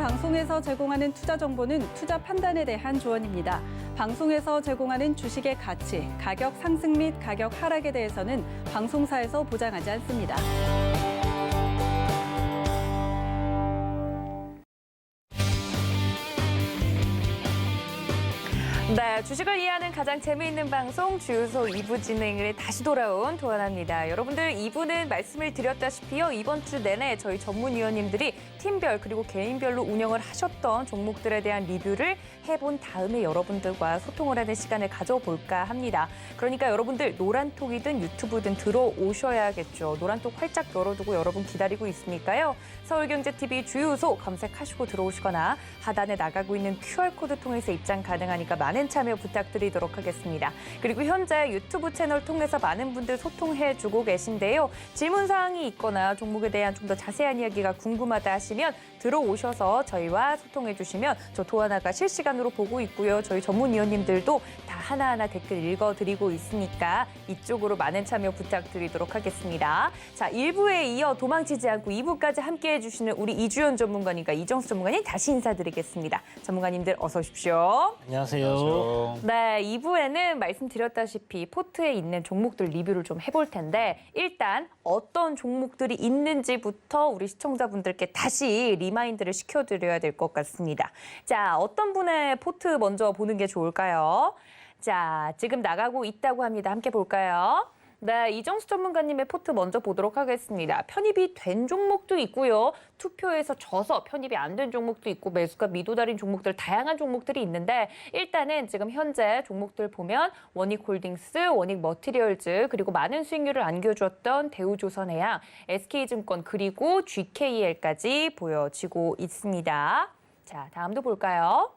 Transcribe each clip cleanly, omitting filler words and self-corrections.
방송에서 제공하는 투자 정보는 투자 판단에 대한 조언입니다. 방송에서 제공하는 주식의 가치, 가격 상승 및 가격 하락에 대해서는 방송사에서 보장하지 않습니다. 네, 주식을 이해하는 가장 재미있는 방송 주유소 2부 진행을 다시 돌아온 도하나입니다. 여러분들 2부는 말씀을 드렸다시피요. 이번 주 내내 저희 전문위원님들이 팀별 그리고 개인별로 운영을 하셨던 종목들에 대한 리뷰를 해본 다음에 여러분들과 소통을 하는 시간을 가져볼까 합니다. 그러니까 여러분들 노란톡이든 유튜브든 들어오셔야겠죠. 노란톡 활짝 열어두고 여러분 기다리고 있으니까요. 서울경제TV 주유소 검색하시고 들어오시거나 하단에 나가고 있는 QR코드 통해서 입장 가능하니까 많은 참여 부탁드리도록 하겠습니다. 그리고 현재 유튜브 채널 통해서 많은 분들 소통해주고 계신데요. 질문사항이 있거나 종목에 대한 좀 더 자세한 이야기가 궁금하다 하시면 들어오셔서 저희와 소통해주시면 저 도하나가 실시간으로 보고 있고요. 저희 전문위원님들도 다 하나하나 댓글 읽어드리고 있으니까 이쪽으로 많은 참여 부탁드리도록 하겠습니다. 자, 1부에 이어 도망치지 않고 2부까지 함께해 주시는 우리 이주연 전문가님과 이정수 전문가님 다시 인사드리겠습니다. 전문가님들 어서 오십시오. 안녕하세요. 네, 2부에는 말씀드렸다시피 포트에 있는 종목들 리뷰를 좀 해볼 텐데 일단 어떤 종목들이 있는지부터 우리 시청자분들께 다시 리마인드를 시켜드려야 될 것 같습니다. 자, 어떤 분의 포트 먼저 보는 게 좋을까요? 자, 지금 나가고 있다고 합니다. 함께 볼까요? 네, 이정수 전문가님의 포트 먼저 보도록 하겠습니다. 편입이 된 종목도 있고요. 투표에서 져서 편입이 안 된 종목도 있고 매수가 미도달인 종목들 다양한 종목들이 있는데 일단은 지금 현재 종목들 보면 원익홀딩스, 원익머티리얼즈 그리고 많은 수익률을 안겨주었던 대우조선해양, SK증권 그리고 GKL까지 보여지고 있습니다. 자, 다음도 볼까요?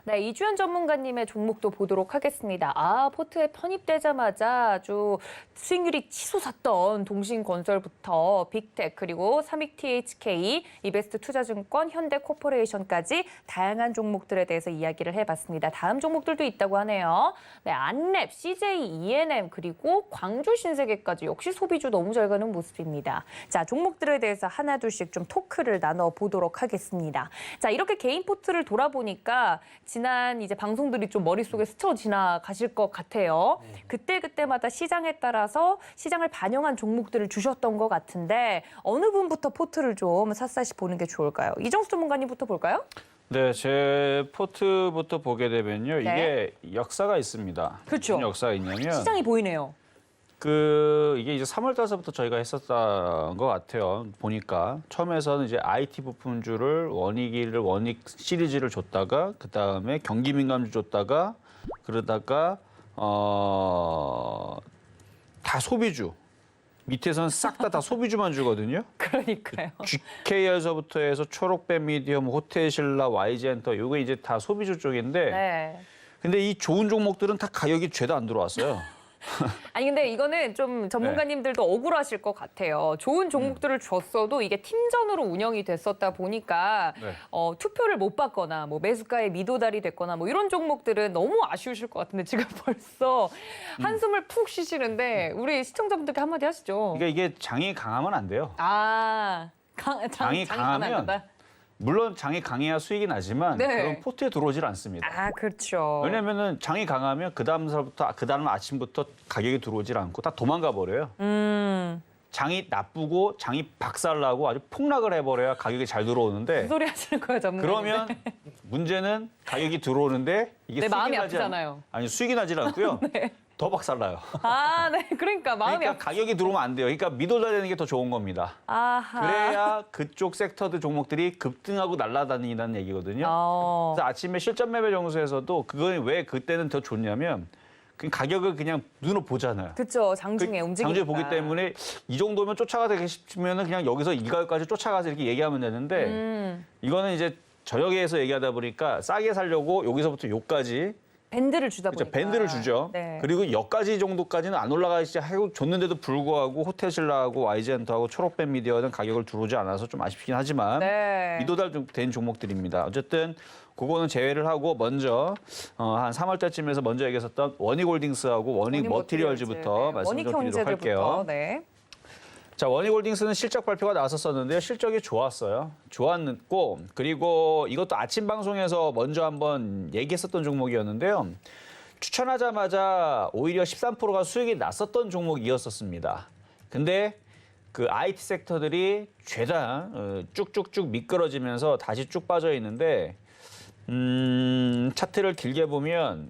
네, 이주연 전문가님의 종목도 보도록 하겠습니다. 포트에 편입되자마자 아주 수익률이 치솟았던 동신건설부터 빅텍 그리고 삼익THK, 이베스트투자증권, 현대코퍼레이션까지 다양한 종목들에 대해서 이야기를 해봤습니다. 다음 종목들도 있다고 하네요. 네, 안랩, CJ, ENM 그리고 광주신세계까지 역시 소비주 너무 잘 가는 모습입니다. 자, 종목들에 대해서 하나둘씩 좀 토크를 나눠보도록 하겠습니다. 자, 이렇게 개인 포트를 돌아보니까 지난 이제 방송들이 좀 머릿속에 스쳐 지나가실 것 같아요. 그때그때마다 시장에 따라서 시장을 반영한 종목들을 주셨던 것 같은데 어느 분부터 포트를 좀 샅샅이 보는 게 좋을까요? 이정수 전문가님부터 볼까요? 네, 제 포트부터 보게 되면요. 네. 이게 역사가 있습니다. 그렇죠. 무슨 역사가 있냐면 시장이 보이네요. 이게 이제 3월 달서부터 저희가 했었던 것 같아요. 보니까 처음에서는 이제 IT 부품주를 원익 시리즈를 줬다가 그 다음에 경기 민감주 줬다가 그러다가 다 소비주 밑에서는 싹 다 소비주만 주거든요. 그러니까요. GK에서부터 해서 초록배 미디엄, 호텔신라, YG엔터 요게 이제 다 소비주 쪽인데 네. 근데 이 좋은 종목들은 다 가격이 죄도 안 들어왔어요. 아니 근데 이거는 좀 전문가님들도 억울하실 것 같아요. 좋은 종목들을 줬어도 이게 팀전으로 운영이 됐었다 보니까 네. 투표를 못 받거나 뭐 매수가에 미도달이 됐거나 뭐 이런 종목들은 너무 아쉬우실 것 같은데 지금 벌써 한숨을 푹 쉬시는데 우리 시청자분들께 한마디 하시죠. 그러니까 이게 장이 강하면 안 돼요. 장이 강하면 안 된다? 물론 장이 강해야 수익이 나지만 네. 그건 포트에 들어오질 않습니다. 그렇죠. 왜냐면은 장이 강하면 그 다음 아침부터 가격이 들어오질 않고 다 도망가 버려요. 장이 나쁘고 장이 박살나고 아주 폭락을 해버려야 가격이 잘 들어오는데 무슨 소리 하시는 거예요, 전문가님? 그러면 문제는 가격이 들어오는데 이게 내 수익이 마음이 나지 아프잖아요. 아니 수익이 나질 않고요. 네. 더 박살나요. 네. 그러니까 마음이 그러니까 가격이 들어오면 안 돼요. 그러니까 미도달되는 게 더 좋은 겁니다. 아하. 그래야 그쪽 섹터들 종목들이 급등하고 날아다니는 얘기거든요. 그래서 아침에 실전 매매 정수에서도 그건 왜 그때는 더 좋냐면 그 가격을 그냥 눈으로 보잖아요. 그렇죠. 장중에 움직이니까. 장중에 보기 때문에 이 정도면 쫓아가기 싶으면 그냥 여기서 이 가격까지 쫓아가서 이렇게 얘기하면 되는데 이거는 이제 저녁에서 얘기하다 보니까 싸게 살려고 여기서부터 요까지 밴드를 주다 그렇죠. 보니까. 밴드를 주죠. 네. 그리고 여기까지 정도까지는 안 올라가시 하고 줬는데도 불구하고 호텔신라하고 YG엔터하고 초록빛 미디어는 가격을 들어오지 않아서 좀 아쉽긴 하지만 네. 미도달 된 종목들입니다. 어쨌든 그거는 제외를 하고 먼저 한 3월 달쯤에서 먼저 얘기했었던 원익홀딩스하고 원익머티리얼즈부터 말씀드리도록 할게요. 네. 자, 원익홀딩스는 실적 발표가 나왔었는데요. 실적이 좋았어요. 좋았고 그리고 이것도 아침 방송에서 먼저 한번 얘기했었던 종목이었는데요. 추천하자마자 오히려 13%가 수익이 났었던 종목이었었습니다. 근데 그 IT 섹터들이 죄다 쭉쭉쭉 미끄러지면서 다시 쭉 빠져 있는데 차트를 길게 보면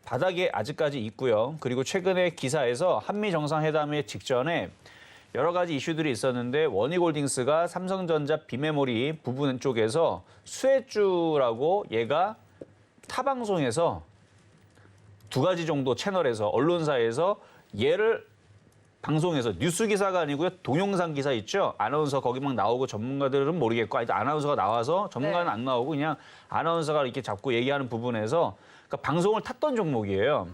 바닥에 아직까지 있고요. 그리고 최근에 기사에서 한미 정상회담의 직전에 여러 가지 이슈들이 있었는데 원익홀딩스가 삼성전자 비메모리 부분 쪽에서 수혜주라고 얘가 타 방송에서 두 가지 정도 채널에서 언론사에서 얘를 방송에서 뉴스 기사가 아니고요. 동영상 기사 있죠. 아나운서 거기 막 나오고 전문가들은 모르겠고 아나운서가 나와서 전문가는 네. 안 나오고 그냥 아나운서가 이렇게 잡고 얘기하는 부분에서 그러니까 방송을 탔던 종목이에요.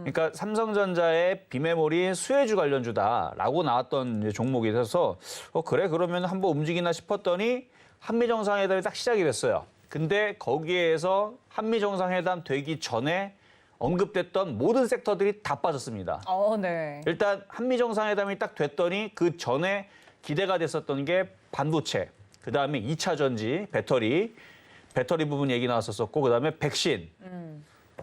그러니까 삼성전자의 비메모리 수혜주 관련주다라고 나왔던 이제 종목이 돼서 그래 그러면 한번 움직이나 싶었더니 한미 정상회담이 딱 시작이 됐어요. 근데 거기에서 한미 정상회담 되기 전에 언급됐던 모든 섹터들이 다 빠졌습니다. 네. 일단 한미 정상회담이 딱 됐더니 그 전에 기대가 됐었던 게 반도체, 그다음에 2차 전지, 배터리 부분 얘기 나왔었고 그다음에 백신.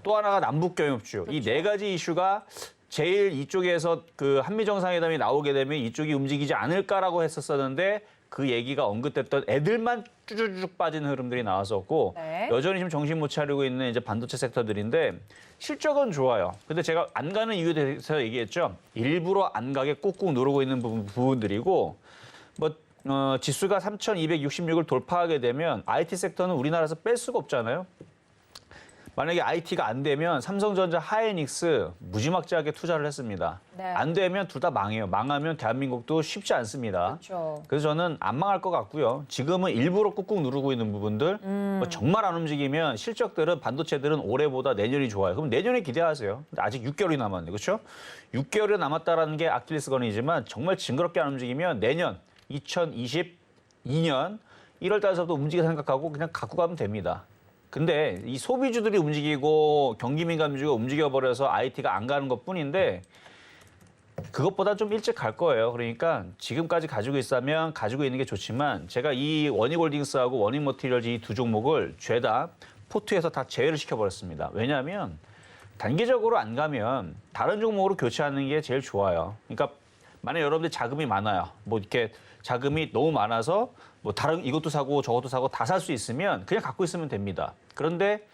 또 하나가 남북 경협주. 이 네 가지 이슈가 제일 이쪽에서 그 한미 정상회담이 나오게 되면 이쪽이 움직이지 않을까라고 했었었는데 그 얘기가 언급됐던 애들만 쭈쭈쭈 빠지는 흐름들이 나왔었고 네. 여전히 지금 정신 못 차리고 있는 이제 반도체 섹터들인데 실적은 좋아요. 근데 제가 안 가는 이유에 대해서 얘기했죠. 일부러 안 가게 꾹꾹 누르고 있는 부분들이고 지수가 3,266을 돌파하게 되면 IT 섹터는 우리나라에서 뺄 수가 없잖아요. 만약에 IT가 안 되면 삼성전자, 하이닉스 무지막지하게 투자를 했습니다. 네. 안 되면 둘 다 망해요. 망하면 대한민국도 쉽지 않습니다. 그렇죠. 그래서 저는 안 망할 것 같고요. 지금은 일부러 꾹꾹 누르고 있는 부분들 정말 안 움직이면 실적들은 반도체들은 올해보다 내년이 좋아요. 그럼 내년에 기대하세요. 근데 아직 6개월이 남았는데 그렇죠? 6개월이 남았다라는 게 아킬레스건이지만 정말 징그럽게 안 움직이면 내년 2022년 1월 달서부터 움직여 생각하고 그냥 갖고 가면 됩니다. 근데 이 소비주들이 움직이고 경기민감주가 움직여버려서 IT가 안 가는 것뿐인데 그것보다 좀 일찍 갈 거예요. 그러니까 지금까지 가지고 있으면 가지고 있는 게 좋지만 제가 이 원익홀딩스하고 원익머티리얼즈 이 두 종목을 죄다 포트에서 다 제외를 시켜버렸습니다. 왜냐하면 단기적으로 안 가면 다른 종목으로 교체하는 게 제일 좋아요. 그러니까 만약 여러분들 자금이 많아요. 뭐 이렇게 자금이 너무 많아서 뭐 다른 이것도 사고 저것도 사고 다 살 수 있으면 그냥 갖고 있으면 됩니다. 그런데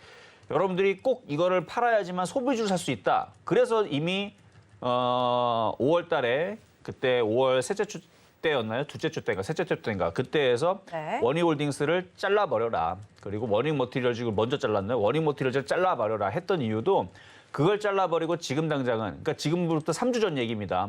여러분들이 꼭 이거를 팔아야지만 소비주를 살 수 있다. 그래서 이미 5월 달에 그때 5월 셋째 주 때였나요? 둘째 주 때인가 셋째 주 때인가 그때에서 네. 원익홀딩스를 잘라버려라. 그리고 원익머티리얼즈를 먼저 잘랐나요? 원익머티리얼즈를 잘라버려라 했던 이유도 그걸 잘라버리고 지금 당장은 그러니까 지금부터 3주 전 얘기입니다.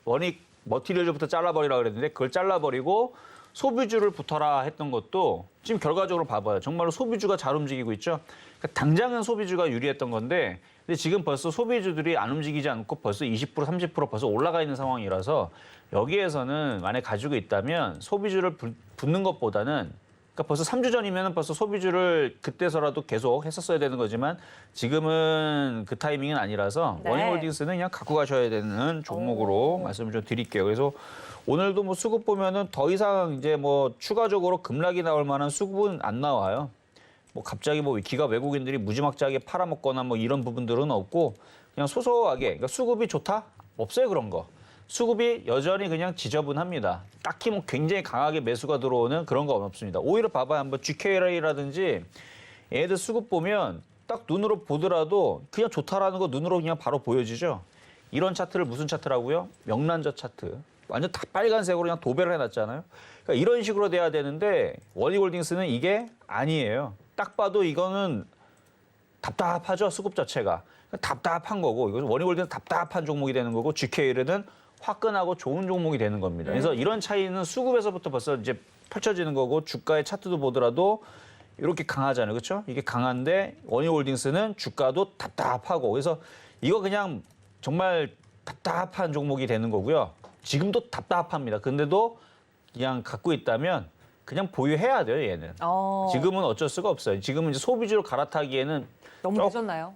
원익머티리얼즈부터 잘라버리라 그랬는데 그걸 잘라버리고 소비주를 붙어라 했던 것도 지금 결과적으로 봐봐요. 정말로 소비주가 잘 움직이고 있죠. 그러니까 당장은 소비주가 유리했던 건데 근데 지금 벌써 소비주들이 안 움직이지 않고 벌써 20%, 30% 벌써 올라가 있는 상황이라서 여기에서는 만약 가지고 있다면 소비주를 붙는 것보다는 그러니까 벌써 3주 전이면 벌써 소비주를 그때서라도 계속 했었어야 되는 거지만 지금은 그 타이밍은 아니라서 네. 원익홀딩스는 그냥 갖고 가셔야 되는 종목으로 말씀을 좀 드릴게요. 그래서 오늘도 뭐 수급 보면은 더 이상 이제 뭐 추가적으로 급락이 나올 만한 수급은 안 나와요. 뭐 갑자기 뭐 기가 외국인들이 무지막지하게 팔아먹거나 뭐 이런 부분들은 없고 그냥 소소하게 그러니까 수급이 좋다? 없어요 그런 거. 수급이 여전히 그냥 지저분합니다. 딱히 뭐 굉장히 강하게 매수가 들어오는 그런 건 없습니다. 오히려 봐봐요. 한번 GK라든지 얘들 수급 보면 딱 눈으로 보더라도 그냥 좋다라는 거 눈으로 그냥 바로 보여지죠. 이런 차트를 무슨 차트라고요? 명란젓 차트. 완전 다 빨간색으로 그냥 도배를 해놨잖아요. 그러니까 이런 식으로 돼야 되는데 원익홀딩스는 이게 아니에요. 딱 봐도 이거는 답답하죠. 수급 자체가. 답답한 거고 이것은 원익홀딩스는 답답한 종목이 되는 거고 GKL은 화끈하고 좋은 종목이 되는 겁니다. 그래서 이런 차이는 수급에서부터 벌써 이제 펼쳐지는 거고 주가의 차트도 보더라도 이렇게 강하잖아요. 그렇죠? 이게 강한데 원익홀딩스는 주가도 답답하고 그래서 이거 그냥 정말 답답한 종목이 되는 거고요. 지금도 답답합니다. 근데도 그냥 갖고 있다면 그냥 보유해야 돼요, 얘는. 지금은 어쩔 수가 없어요. 지금은 이제 소비주로 갈아타기에는 너무 늦었나요?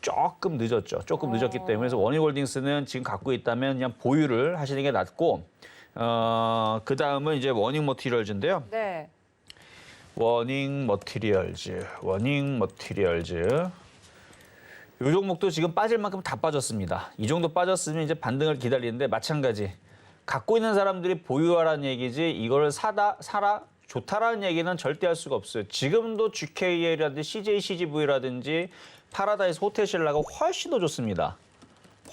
조금 늦었죠. 조금 늦었기 때문에 그래서 원익홀딩스는 지금 갖고 있다면 그냥 보유를 하시는 게 낫고 그 다음은 이제 워닝 머티리얼즈인데요. 네. 워닝 머티리얼즈. 이 종목도 지금 빠질 만큼 다 빠졌습니다. 이 정도 빠졌으면 이제 반등을 기다리는데 마찬가지. 갖고 있는 사람들이 보유하라는 얘기지 이걸 사라, 좋다라는 얘기는 절대 할 수가 없어요. 지금도 GKL이라든지 CJ, CGV라든지 파라다이스 호텔신라가 훨씬 더 좋습니다.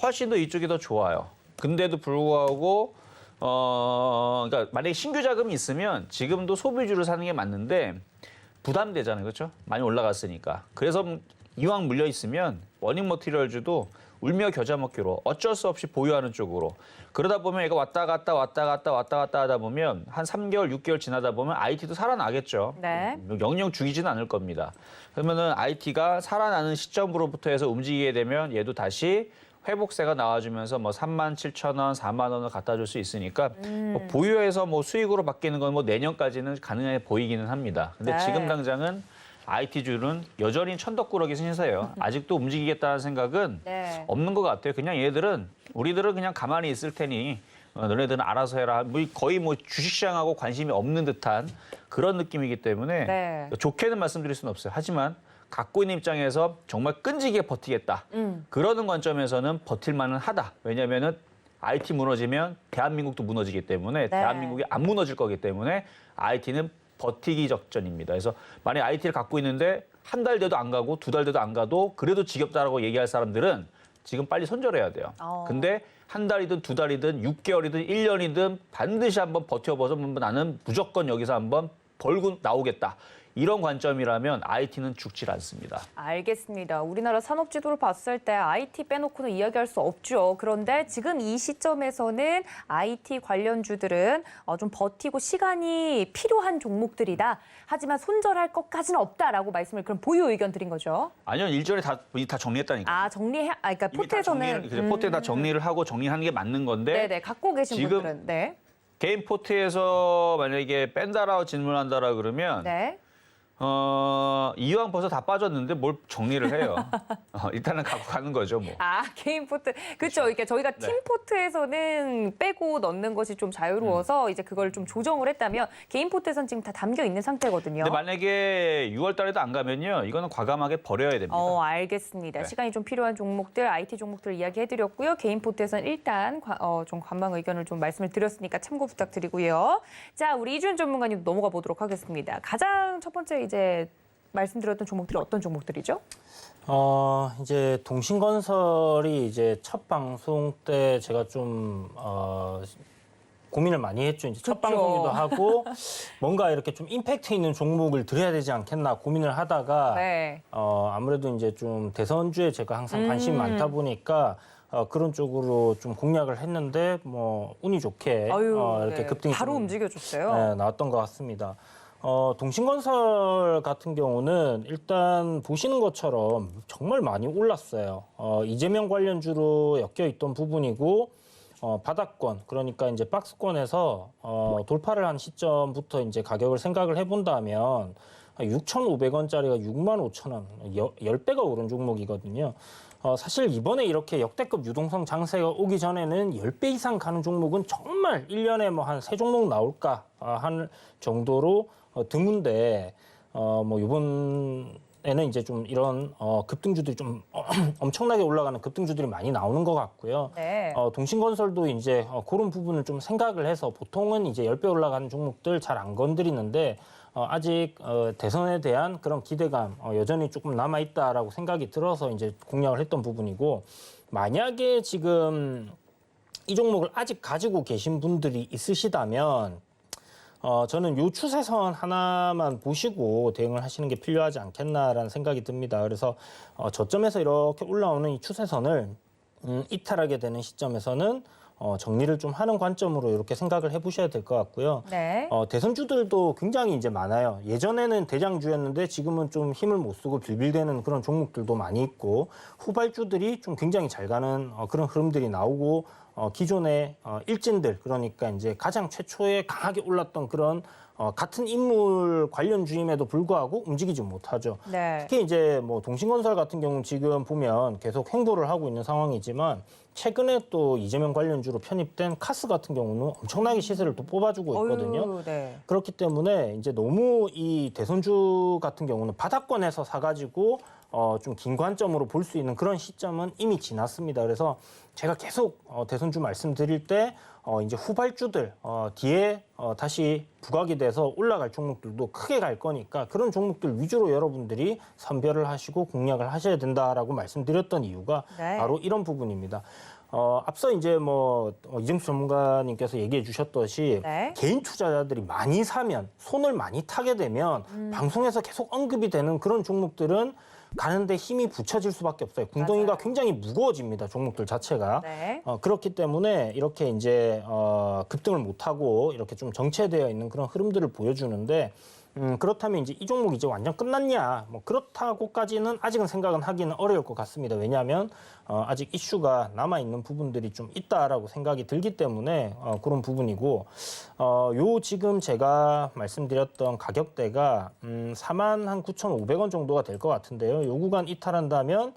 훨씬 더 이쪽이 더 좋아요. 근데도 불구하고 그러니까 만약에 신규 자금이 있으면 지금도 소비주를 사는 게 맞는데 부담되잖아요. 그렇죠? 많이 올라갔으니까. 그래서 이왕 물려 있으면 워닝 머티리얼즈도 울며 겨자 먹기로 어쩔 수 없이 보유하는 쪽으로. 그러다 보면 얘가 왔다 갔다 하다 보면 한 3개월, 6개월 지나다 보면 IT도 살아나겠죠. 네. 영영 죽이지는 않을 겁니다. 그러면은 IT가 살아나는 시점으로부터 해서 움직이게 되면 얘도 다시 회복세가 나와주면서 뭐 37,000원, 4만 원을 갖다 줄 수 있으니까 뭐 보유해서 뭐 수익으로 바뀌는 건 뭐 내년까지는 가능해 보이기는 합니다. 근데 네. 지금 당장은 IT주는 여전히 천덕꾸러기 신세예요. 아직도 움직이겠다는 생각은 네. 없는 것 같아요. 그냥 우리들은 그냥 가만히 있을 테니 너네들은 알아서 해라. 뭐 거의 뭐 주식시장하고 관심이 없는 듯한 그런 느낌이기 때문에 네. 좋게는 말씀드릴 수는 없어요. 하지만 갖고 있는 입장에서 정말 끈질기게 버티겠다. 그러는 관점에서는 버틸만은 하다. 왜냐하면은 IT 무너지면 대한민국도 무너지기 때문에 대한민국이 안 무너질 거기 때문에 IT는 버티기 적전입니다. 그래서 만약 IT를 갖고 있는데 한 달 돼도 안 가고 2달 돼도 안 가도 그래도 지겹다라고 얘기할 사람들은 지금 빨리 손절해야 돼요. 근데 한 달이든 2달이든 6개월이든 1년이든 반드시 한번 버텨봐서 나는 무조건 여기서 한번 벌고 나오겠다. 이런 관점이라면 IT는 죽질 않습니다. 알겠습니다. 우리나라 산업 지도를 봤을 때 IT 빼놓고는 이야기할 수 없죠. 그런데 지금 이 시점에서는 IT 관련주들은 좀 버티고 시간이 필요한 종목들이다. 하지만 손절할 것까지는 없다라고 말씀을 그럼 보유 의견 드린 거죠. 아니요, 일전에 다 정리했다니까. 그러니까 포트에서는 포트에 다 정리를 하고 정리하는 게 맞는 건데. 네네 갖고 계신 지금 분들은 네. 개인 포트에서 만약에 뺀다라고 질문한다라 그러면 네. 이왕 벌써 다 빠졌는데 뭘 정리를 해요. 일단은 갖고 가는 거죠, 뭐. 개인 포트. 그렇죠. 이게 저희가 팀 포트에서는 빼고 넣는 것이 좀 자유로워서 이제 그걸 좀 조정을 했다면 개인 포트에서는 지금 다 담겨 있는 상태거든요. 근데 만약에 6월 달에도 안 가면요. 이거는 과감하게 버려야 됩니다. 알겠습니다. 네. 시간이 좀 필요한 종목들, IT 종목들 이야기해드렸고요. 개인 포트에서는 일단 좀 관망 의견을 좀 말씀을 드렸으니까 참고 부탁드리고요. 자, 우리 이준 전문가님 넘어가 보도록 하겠습니다. 가장 첫 번째 이제 말씀드렸던 종목들이 어떤 종목들이죠? 이제 동신건설이 이제 첫 방송 때 제가 좀 고민을 많이 했죠. 이제 첫 그렇죠. 방송이기도 하고 뭔가 이렇게 좀 임팩트 있는 종목을 드려야 되지 않겠나 고민을 하다가 네. 아무래도 이제 좀 대선주에 제가 항상 관심이 많다 보니까 그런 쪽으로 좀 공략을 했는데 뭐 운이 좋게 이렇게 급등이 바로 좀, 움직여줬어요. 나왔던 것 같습니다. 동신건설 같은 경우는 일단 보시는 것처럼 정말 많이 올랐어요. 이재명 관련주로 엮여 있던 부분이고, 바닥권, 그러니까 이제 박스권에서 돌파를 한 시점부터 이제 가격을 생각을 해본다면 6,500원짜리가 65,000원, 10배가 오른 종목이거든요. 사실 이번에 이렇게 역대급 유동성 장세가 오기 전에는 10배 이상 가는 종목은 정말 1년에 뭐 한 3종목 나올까 할 정도로 드문데 뭐 이번에는 이제 좀 이런 급등주들이 좀 엄청나게 올라가는 급등주들이 많이 나오는 것 같고요. 네. 동신건설도 이제 그런 부분을 좀 생각을 해서 보통은 이제 10배 올라가는 종목들 잘 안 건드리는데 아직 대선에 대한 그런 기대감 여전히 조금 남아 있다라고 생각이 들어서 이제 공략을 했던 부분이고, 만약에 지금 이 종목을 아직 가지고 계신 분들이 있으시다면 저는 요 추세선 하나만 보시고 대응을 하시는 게 필요하지 않겠나라는 생각이 듭니다. 그래서 저점에서 이렇게 올라오는 이 추세선을 이탈하게 되는 시점에서는 정리를 좀 하는 관점으로 이렇게 생각을 해보셔야 될 것 같고요. 네. 대선주들도 굉장히 이제 많아요. 예전에는 대장주였는데 지금은 좀 힘을 못 쓰고 빌빌대는 그런 종목들도 많이 있고, 후발주들이 좀 굉장히 잘 가는 그런 흐름들이 나오고 기존의 일진들 그러니까 이제 가장 최초에 강하게 올랐던 그런 같은 인물 관련주임에도 불구하고 움직이지 못하죠. 네. 특히 이제 뭐 동신건설 같은 경우는 지금 보면 계속 횡보를 하고 있는 상황이지만 최근에 또 이재명 관련주로 편입된 카스 같은 경우는 엄청나게 시세를 또 뽑아주고 있거든요. 어휴, 네. 그렇기 때문에 이제 너무 이 대선주 같은 경우는 바닥권에서 사가지고 좀 긴 관점으로 볼 수 있는 그런 시점은 이미 지났습니다. 그래서 제가 계속 대선주 말씀드릴 때 이제 후발주들 뒤에 다시 부각이 돼서 올라갈 종목들도 크게 갈 거니까 그런 종목들 위주로 여러분들이 선별을 하시고 공략을 하셔야 된다라고 말씀드렸던 이유가 네. 바로 이런 부분입니다. 앞서 이제 뭐 이정수 전문가님께서 얘기해 주셨듯이 네. 개인 투자자들이 많이 사면 손을 많이 타게 되면 방송에서 계속 언급이 되는 그런 종목들은 가는데 힘이 붙여질 수밖에 없어요. 궁덩이가 맞아요. 굉장히 무거워집니다. 종목들 자체가. 네. 그렇기 때문에 이렇게 이제 급등을 못하고 이렇게 좀 정체되어 있는 그런 흐름들을 보여주는데 그렇다면 이제 이 종목 이제 완전 끝났냐? 뭐 그렇다고까지는 아직은 생각은 하기는 어려울 것 같습니다. 왜냐하면 아직 이슈가 남아 있는 부분들이 좀 있다라고 생각이 들기 때문에 그런 부분이고 요 지금 제가 말씀드렸던 가격대가 49,500원 정도가 될 것 같은데요. 요 구간 이탈한다면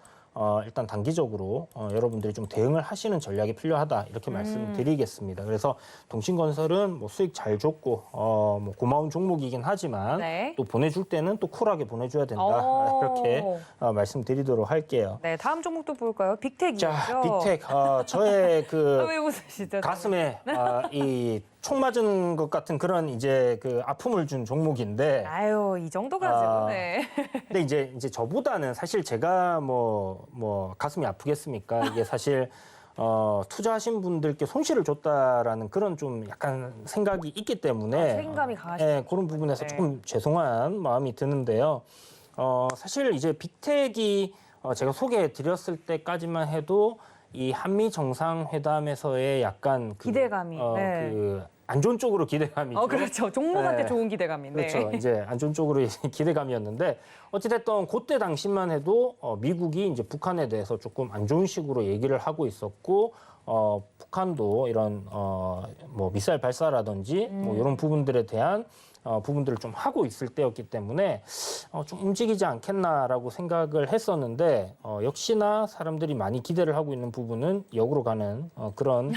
일단 단기적으로 여러분들이 좀 대응을 하시는 전략이 필요하다 이렇게 말씀드리겠습니다. 그래서 동신건설은 뭐 수익 잘 줬고 뭐 고마운 종목이긴 하지만 네. 또 보내줄 때는 또 쿨하게 보내줘야 된다 오. 이렇게 말씀드리도록 할게요. 네, 다음 종목도 볼까요? 빅텍이죠. 자, 빅텍 저의 그 왜 웃으시죠? 가슴에 이 총 맞은 것 같은 그런 이제 그 아픔을 준 종목인데. 아유, 이 정도 가지고. 네. 근데 이제 저보다는 사실 제가 뭐 가슴이 아프겠습니까? 이게 사실 투자하신 분들께 손실을 줬다라는 그런 좀 약간 생각이 있기 때문에 책임감이 강하시죠. 예, 그런 부분에서 네. 조금 죄송한 마음이 드는데요. 사실 이제 빅텍이 제가 소개해 드렸을 때까지만 해도 이 한미 정상회담에서의 약간 기대감이, 네. 그 안 좋은 쪽으로 기대감이죠. 그렇죠. 종목한테 네. 좋은 기대감인데. 그렇죠. 이제 안 좋은 쪽으로 기대감이었는데 어찌됐든 그때 당시만 해도 미국이 이제 북한에 대해서 조금 안 좋은 식으로 얘기를 하고 있었고 북한도 이런 뭐 미사일 발사라든지 뭐 이런 부분들에 대한 부분들을 좀 하고 있을 때였기 때문에 좀 움직이지 않겠나라고 생각을 했었는데 역시나 사람들이 많이 기대를 하고 있는 부분은 역으로 가는 그런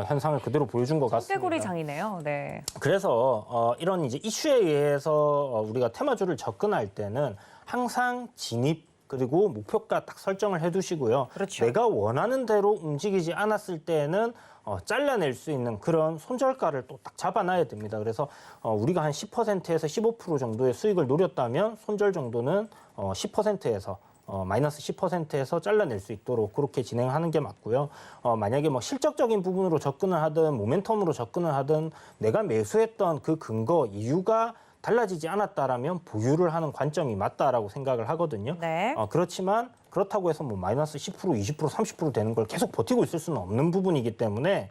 현상을 그대로 보여준 것 같습니다. 떼구리 장이네요. 네. 그래서 이런 이제 이슈에 의해서 우리가 테마주를 접근할 때는 항상 진입 그리고 목표가 딱 설정을 해두시고요. 그렇죠. 내가 원하는 대로 움직이지 않았을 때는 잘라낼 수 있는 그런 손절가를 또 딱 잡아놔야 됩니다. 그래서 우리가 한 10%에서 15% 정도의 수익을 노렸다면 손절 정도는 10%에서 마이너스 10%에서 잘라낼 수 있도록 그렇게 진행하는 게 맞고요. 만약에 뭐 실적적인 부분으로 접근을 하든 모멘텀으로 접근을 하든 내가 매수했던 그 근거 이유가 달라지지 않았다라면 보유를 하는 관점이 맞다라고 생각을 하거든요. 네. 그렇지만 그렇다고 해서 뭐 마이너스 10%, 20%, 30% 되는 걸 계속 버티고 있을 수는 없는 부분이기 때문에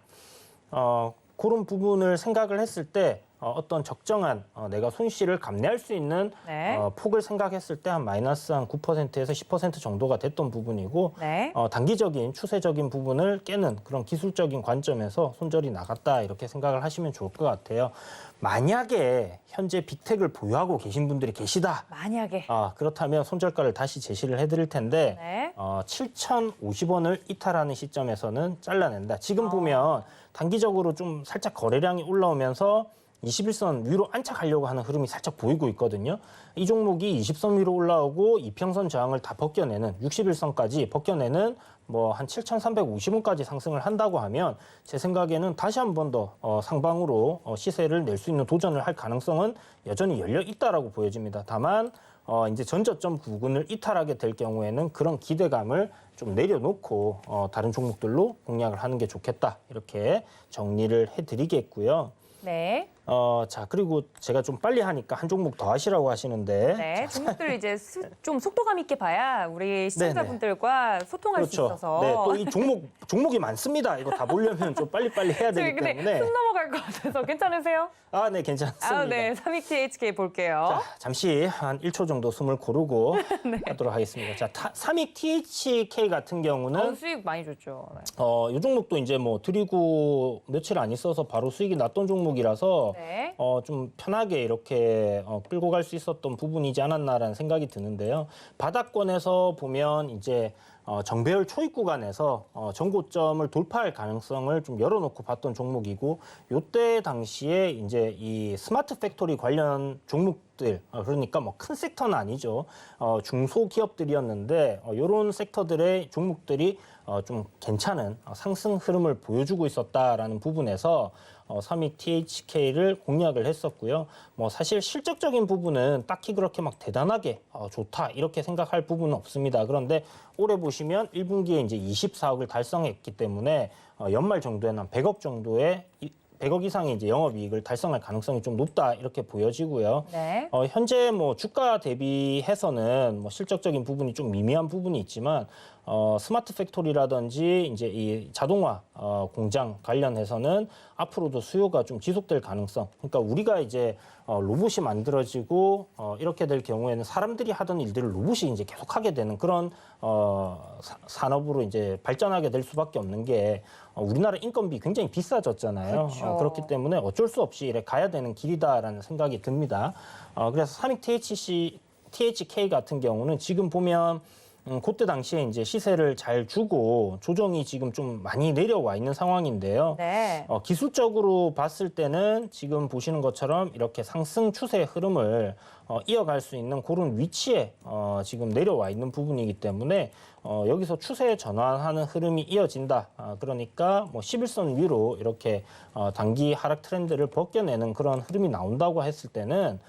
그런 부분을 생각을 했을 때 어떤 적정한 내가 손실을 감내할 수 있는 네. 폭을 생각했을 때 한 마이너스 한 9%에서 10% 정도가 됐던 부분이고 네. 단기적인 추세적인 부분을 깨는 그런 기술적인 관점에서 손절이 나갔다 이렇게 생각을 하시면 좋을 것 같아요. 만약에 현재 빅텍을 보유하고 계신 분들이 계시다. 만약에. 그렇다면 손절가를 다시 제시를 해드릴 텐데 네. 7,050원을 이탈하는 시점에서는 잘라낸다. 지금 보면 단기적으로 좀 살짝 거래량이 올라오면서 21선 위로 안착하려고 하는 흐름이 살짝 보이고 있거든요. 이 종목이 20선 위로 올라오고 이평선 저항을 다 벗겨내는 61선까지 벗겨내는 뭐 한 7,350원까지 상승을 한다고 하면 제 생각에는 다시 한 번 더 상방으로 시세를 낼 수 있는 도전을 할 가능성은 여전히 열려 있다라고 보여집니다. 다만 이제 전저점 부근을 이탈하게 될 경우에는 그런 기대감을 좀 내려놓고 다른 종목들로 공략을 하는 게 좋겠다 이렇게 정리를 해드리겠고요. 네. 자, 그리고 제가 좀 빨리 하니까 한 종목 더 하시라고 하시는데. 네. 종목들을 이제 좀 속도감 있게 봐야 우리 시청자분들과 소통할 수 있어서. 네, 또 이 종목이 많습니다. 이거 다 보려면 좀 빨리빨리 해야 되기 근데 때문에. 숨 넘어갈 것 같아서 괜찮으세요? 아, 네, 괜찮습니다. 네. 삼익 THK 볼게요. 자, 잠시 한 1초 정도 숨을 고르고 네. 하도록 하겠습니다. 자, 삼익 THK 같은 경우는 수익 많이 줬죠. 네. 이 종목도 이제 뭐 드리고 며칠 안 있어서 바로 수익이 났던 종목이라서 네. 좀 편하게 이렇게 끌고 갈 수 있었던 부분이지 않았나라는 생각이 드는데요. 바닥권에서 보면 이제 정배열 초입 구간에서 전고점을 돌파할 가능성을 좀 열어놓고 봤던 종목이고, 요때 당시에 이제 이 스마트 팩토리 관련 종목들, 그러니까 뭐 큰 섹터는 아니죠. 중소기업들이었는데 요런 섹터들의 종목들이 좀 괜찮은 상승 흐름을 보여주고 있었다라는 부분에서 삼익 THK를 공략을 했었고요. 뭐 사실 실적적인 부분은 딱히 그렇게 막 대단하게 좋다 이렇게 생각할 부분은 없습니다. 그런데 올해 보시면 1분기에 이제 24억을 달성했기 때문에 연말 정도에는 한 100억 정도의 100억 이상의 이제 영업이익을 달성할 가능성이 좀 높다 이렇게 보여지고요. 네. 현재 뭐 주가 대비해서는 뭐 실적적인 부분이 좀 미미한 부분이 있지만 스마트 팩토리라든지 이제 이 자동화 공장 관련해서는 앞으로도 수요가 좀 지속될 가능성. 그러니까 우리가 이제 로봇이 만들어지고 이렇게 될 경우에는 사람들이 하던 일들을 로봇이 이제 계속 하게 되는 그런 산업으로 이제 발전하게 될 수밖에 없는 게 우리나라 인건비 굉장히 비싸졌잖아요. 그렇죠. 그렇기 때문에 어쩔 수 없이 이래 가야 되는 길이다라는 생각이 듭니다. 그래서 삼익 THK 같은 경우는 지금 보면 그때 당시에 이제 시세를 잘 주고 조정이 지금 좀 많이 내려와 있는 상황인데요. 네. 기술적으로 봤을 때는 지금 보시는 것처럼 이렇게 상승 추세 흐름을 이어갈 수 있는 그런 위치에 지금 내려와 있는 부분이기 때문에 여기서 추세 전환하는 흐름이 이어진다. 그러니까 뭐 11선 위로 이렇게 단기 하락 트렌드를 벗겨내는 그런 흐름이 나온다고 했을 때는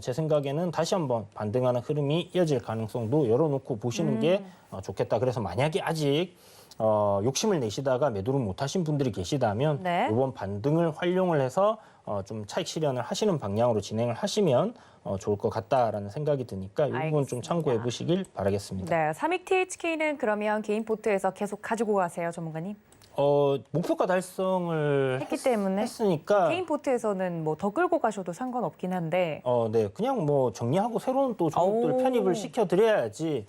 제 생각에는 다시 한번 반등하는 흐름이 이어질 가능성도 열어놓고 보시는 게 좋겠다. 그래서 만약에 아직 욕심을 내시다가 매도를 못하신 분들이 계시다면 네. 이번 반등을 활용을 해서 좀 차익 실현을 하시는 방향으로 진행을 하시면 좋을 것 같다라는 생각이 드니까 이 부분 좀 참고해 보시길 바라겠습니다. 네. 삼익 THK는 그러면 개인 포트에서 계속 가지고 가세요, 전문가님? 목표가 달성을 했기 때문에 했으니까 개인 포트에서는 뭐 더 끌고 가셔도 상관없긴 한데. 네, 그냥 뭐 정리하고 새로운 또 종목들 오. 편입을 시켜드려야지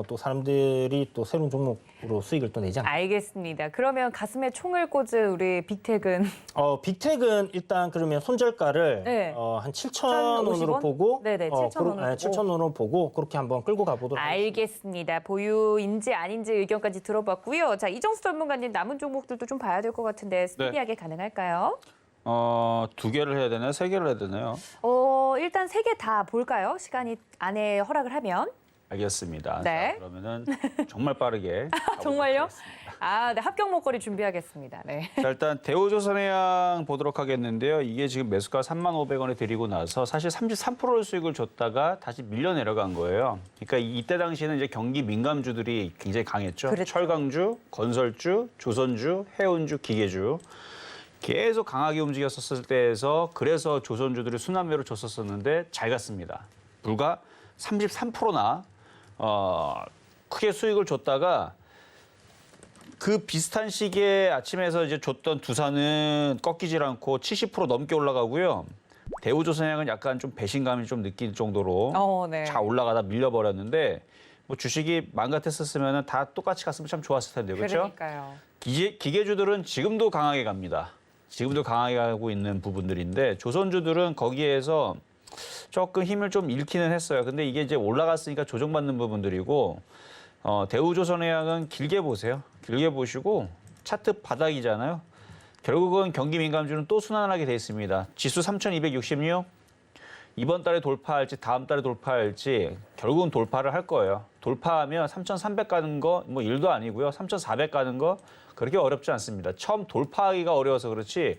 또 사람들이 또 새로운 종목으로 수익을 또 내지 않나요? 알겠습니다. 그러면 가슴에 총을 꽂은 우리 빅텍은 빅텍은 일단 그러면 손절가를 네. 한 7,000원으로 보고 네네, 7,000원으로 7,000원으로 보고 그렇게 한번 끌고 가보도록 하겠습니다. 알겠습니다. 보유인지 아닌지 의견까지 들어봤고요. 자, 이정수 전문가님 남은 종목들도 좀 봐야 될 것 같은데 스피디하게 가능할까요? 두 개를 해야 되나요? 세 개를 해야 되나요? 일단 세 개 다 볼까요? 시간이 안에 허락을 하면. 알겠습니다. 네. 자, 그러면은 정말 빠르게 정말요? 가보도록 네, 합격 목걸이 준비하겠습니다. 네. 자, 일단 대우조선해양 보도록 하겠는데요. 이게 지금 매수가 3,500원에 드리고 나서 사실 33%의 수익을 줬다가 다시 밀려 내려간 거예요. 그러니까 이때 당시에는 이제 경기 민감주들이 굉장히 강했죠. 그렇죠. 철강주, 건설주, 조선주, 해운주, 기계주. 계속 강하게 움직였었을 때에서 그래서 조선주들이 순환매로 줬었었는데 잘 갔습니다. 불과 33%나 크게 수익을 줬다가 그 비슷한 시기에 아침에서 이제 줬던 두산은 꺾이질 않고 70% 넘게 올라가고요. 대우조선해양은 약간 좀 배신감이 좀 느낄 정도로 네. 잘 올라가다 밀려버렸는데 뭐 주식이 맘 같았었으면 다 똑같이 갔으면 참 좋았을 텐데요. 그렇죠? 그러니까요. 기계주들은 지금도 강하게 갑니다. 지금도 강하게 가고 있는 부분들인데 조선주들은 거기에서 조금 힘을 좀 잃기는 했어요. 근데 이게 이제 올라갔으니까 조정받는 부분들이고 대우조선해양은 길게 보세요. 길게 보시고 차트 바닥이잖아요. 결국은 경기 민감주는 또 순환하게 돼 있습니다. 지수 3,266 이번 달에 돌파할지 다음 달에 돌파할지 결국은 돌파를 할 거예요. 돌파하면 3,300 가는 거 뭐 일도 아니고요. 3,400 가는 거 그렇게 어렵지 않습니다. 처음 돌파하기가 어려워서 그렇지